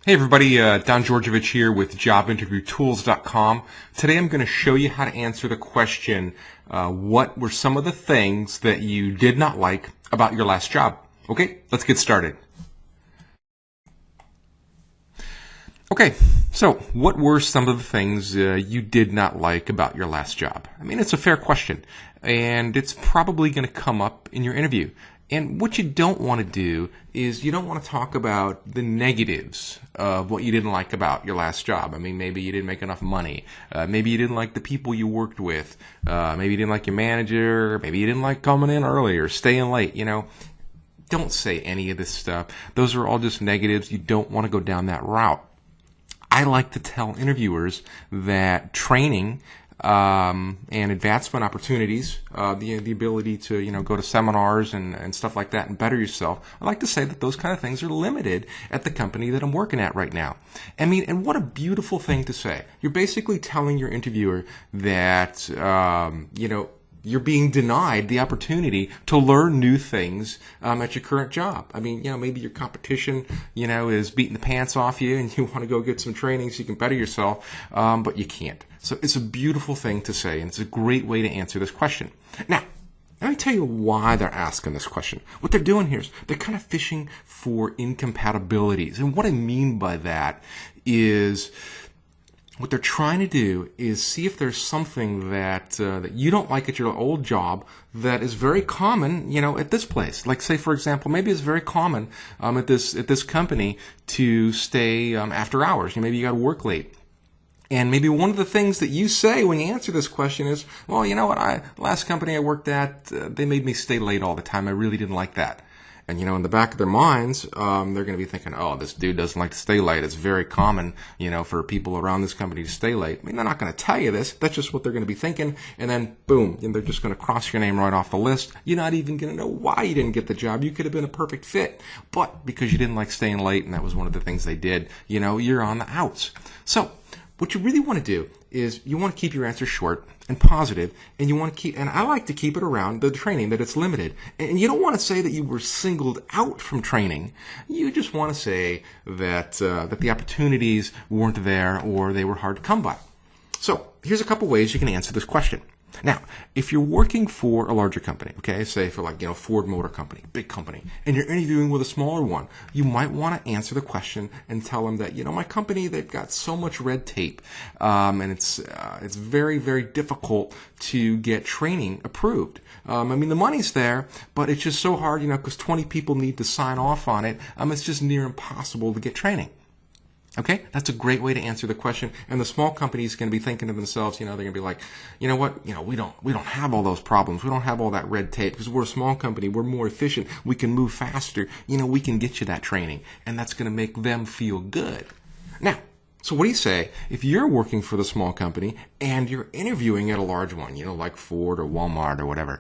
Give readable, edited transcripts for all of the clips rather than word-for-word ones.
Hey everybody, Don Georgievich here with jobinterviewtools.com. Today I'm going to show you how to answer the question, what were some of the things that you did not like about your last job? Okay, let's get started. Okay, so what were some of the things you did not like about your last job? I mean, it's a fair question, and it's probably going to come up in your interview. And what you don't want to do is you don't want to talk about the negatives of what you didn't like about your last job. I mean, maybe you didn't make enough money. Maybe you didn't like the people you worked with. Maybe you didn't like your manager. Maybe you didn't like coming in early or staying late. Don't say any of this stuff. Those are all just negatives. You don't want to go down that route. I like to tell interviewers that training and advancement opportunities, the ability to go to seminars and stuff like that and better yourself. I like to say that those kind of things are limited at the company that I'm working at right now. I mean, and what a beautiful thing to say. You're basically telling your interviewer that you're being denied the opportunity to learn new things at your current job. I mean, maybe your competition, is beating the pants off you and you want to go get some training so you can better yourself, but you can't. So it's a beautiful thing to say, and it's a great way to answer this question. Now, let me tell you why they're asking this question. What they're doing here is they're kind of fishing for incompatibilities. And what I mean by that is what they're trying to do is see if there's something that you don't like at your old job that is very common, at this place. Like, say, for example, maybe it's very common at this company to stay after hours. Maybe you got to work late. And maybe one of the things that you say when you answer this question is, well, you know what, last company I worked at, they made me stay late all the time. I really didn't like that. And, in the back of their minds, they're going to be thinking, oh, this dude doesn't like to stay late. It's very common, for people around this company to stay late. I mean, they're not going to tell you this. That's just what they're going to be thinking. And then, boom, they're just going to cross your name right off the list. You're not even going to know why you didn't get the job. You could have been a perfect fit. But because you didn't like staying late, and that was one of the things they did, you're on the outs. So what you really want to do is you want to keep your answer short and positive, and you want to keep, and I like to keep it around the training, that it's limited. And you don't want to say that you were singled out from training. You just want to say that that the opportunities weren't there or they were hard to come by. So here's a couple ways you can answer this question. Now, if you're working for a larger company, okay, say for Ford Motor Company, big company, and you're interviewing with a smaller one, you might want to answer the question and tell them that, my company, they've got so much red tape, and it's very, very difficult to get training approved. I mean, the money's there, but it's just so hard, because 20 people need to sign off on it. It's just near impossible to get training. Okay, that's a great way to answer the question. And the small company is going to be thinking to themselves, they're going to be like, you know what, we don't have all those problems. We don't have all that red tape because we're a small company. We're more efficient. We can move faster. We can get you that training, and that's going to make them feel good. Now, so what do you say if you're working for the small company and you're interviewing at a large one, like Ford or Walmart or whatever,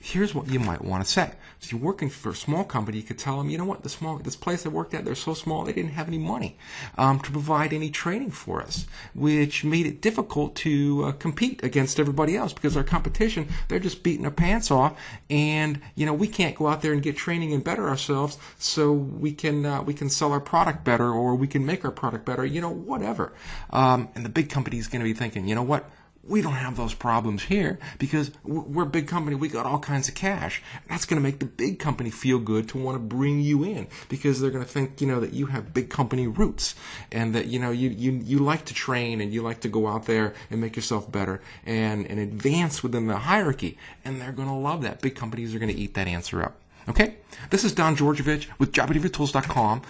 here's what you might want to say. So you're working for a small company, you could tell them, this place I worked at, they're so small, they didn't have any money to provide any training for us, which made it difficult to compete against everybody else because our competition, they're just beating their pants off, and we can't go out there and get training and better ourselves so we can sell our product better, or we can make our product better, whatever. And the big company is going to be thinking, you know what? We don't have those problems here because we're a big company. We got all kinds of cash. That's going to make the big company feel good to want to bring you in because they're going to think, that you have big company roots and that, you like to train and you like to go out there and make yourself better and advance within the hierarchy. And they're going to love that. Big companies are going to eat that answer up. Okay, this is Don Georgievich with jobinterviewtools.com.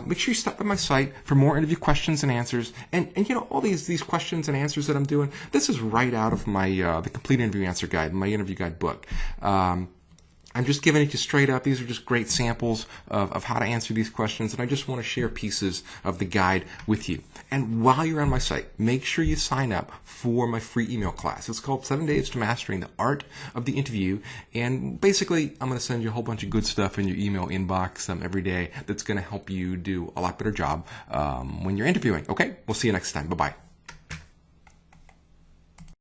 Make sure you stop by my site for more interview questions and answers. And all these questions and answers that I'm doing, this is right out of my the Complete Interview Answer Guide, my interview guide book. I'm just giving it to you straight up. These are just great samples of how to answer these questions, and I just want to share pieces of the guide with you. And while you're on my site, make sure you sign up for my free email class. It's called 7 Days to Mastering the Art of the Interview, and basically I'm going to send you a whole bunch of good stuff in your email inbox every day that's going to help you do a lot better job when you're interviewing. Okay? We'll see you next time. Bye-bye.